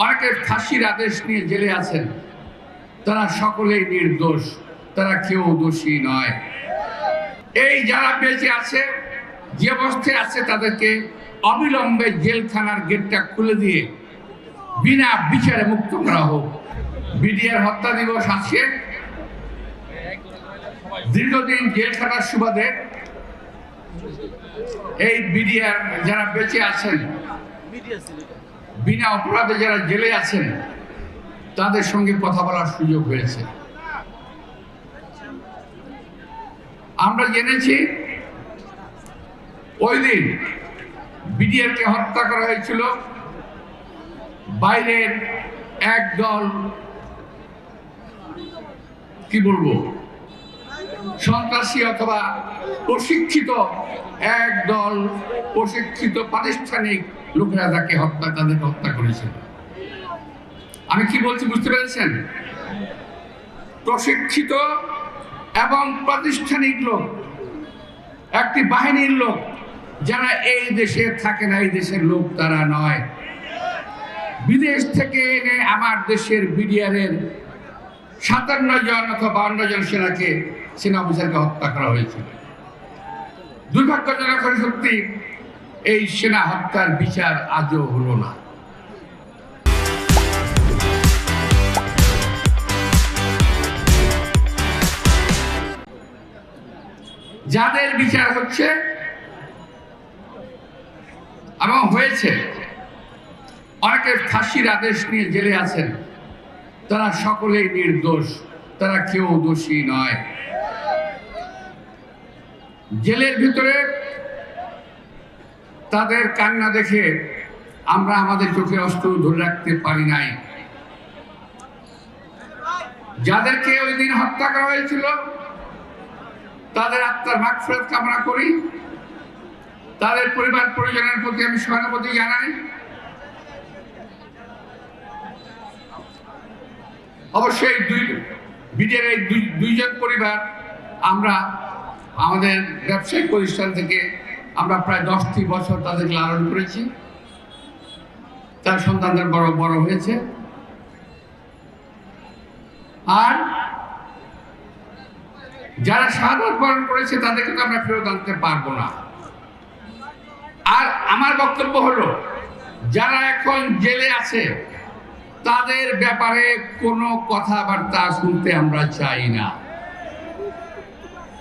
অনেকের ফাঁসির আদেশ নিয়ে জেলে আছেন, তারা সকলেই নির্দোষ, তারা কেউ দোষী নয়। এই যারা বেঁচে আছে, যে অবস্থায় আছে, তাদেরকে অবিলম্বে জেলখানার গেটটা খুলে দিয়ে বিনা বিচারে মুক্ত করা হোক। বিডিআর হত্যা দিবস আছে, দীর্ঘদিন জেলখানার সুবাদে এই বিডিআর যারা বেঁচে আছেন, বিনা অপরাধে যারা জেলে আছেন, তাদের সঙ্গে কথা বলার সুযোগ হয়েছে। আমরা জেনেছি ওই দিন বিডিআরকে হত্যা করা হয়েছিল বাইরের একদল, কি বলবো, সন্ত্রাসী অথবা প্রশিক্ষিত একদল প্রশিক্ষিত প্রাতিষ্ঠানিক লোকেরা তাদেরকে হত্যা করেছিল। আমি কি বলছি বুঝতে পেরেছেন? প্রশিক্ষিত এবং প্রাতিষ্ঠানিক লোক, একটি বাহিনীর লোক, যারা এই দেশে থাকে না, এই দেশের লোক তারা নয়। বিদেশ থেকে এনে আমার দেশের বিডিআরের 57 জন অথবা 52 জন সেনা অফিসারকে হত্যা করা হয়েছিল। দুর্ভাগ্যজনক সত্যি এই সেনা হত্যার বিচার আজও হলো না। যাদের বিচার হচ্ছে এবং হয়েছে, অনেকের ফাঁসির আদেশ নিয়ে জেলে আছেন, তারা সকলেই নির্দোষ, তারা কেউ দোষী নয়। জেলের ভিতরে তাদের কান্না দেখে আমরা আমাদের চোখে অস্ত্র ধরে রাখতে পারি নাই। যাদেরকে ওই দিন হত্যা করা হয়েছিল তাদের আত্মার মাগফিরাত কামনা করি, তাদের পরিবার পরিজনের প্রতি আমি সহানুভূতি জানাই। অবশ্যই বিডিআর এই দুইজন পরিবার, আমরা আমাদের ব্যবসায়িক প্রতিষ্ঠান থেকে আমরা প্রায় 10টি বছর তাদেরকে লালন করেছি, তার সন্তানদের বড় হয়েছে। আর যারা শাহাদাত বরণ করেছে তাদেরকে তো আমরা ফেরত আনতে পারবো না। আর আমার বক্তব্য হলো, যারা এখন জেলে আছে তাদের ব্যাপারে কোনো কথাবার্তা শুনতে আমরা চাই না।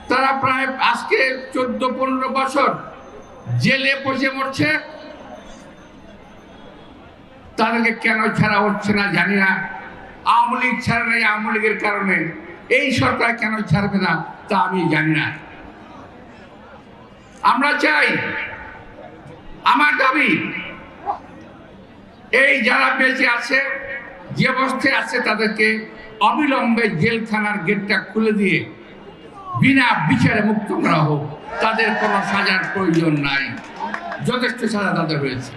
তারা প্রায় আজকে 14-15 বছর জেলে বসে মরছে, তাদেরকে কেন ছাড়া হচ্ছে না জানি না। আওয়ামী লীগ ছাড়া নাই, আওয়ামী লীগের কারণে এই সরকার কেন ছাড়বে না তা আমি জানি না। আমরা চাই, আমার দাবি, এই যারা বেঁচে আছে, যে অবস্থায় আছে, তাদেরকে অবিলম্বে জেলখানার গেটটা খুলে দিয়ে বিনা বিচারে মুক্ত করা হোক। তাদের কোনো সাজার প্রয়োজন নাই, যথেষ্ট সাজা তাদের হয়েছে।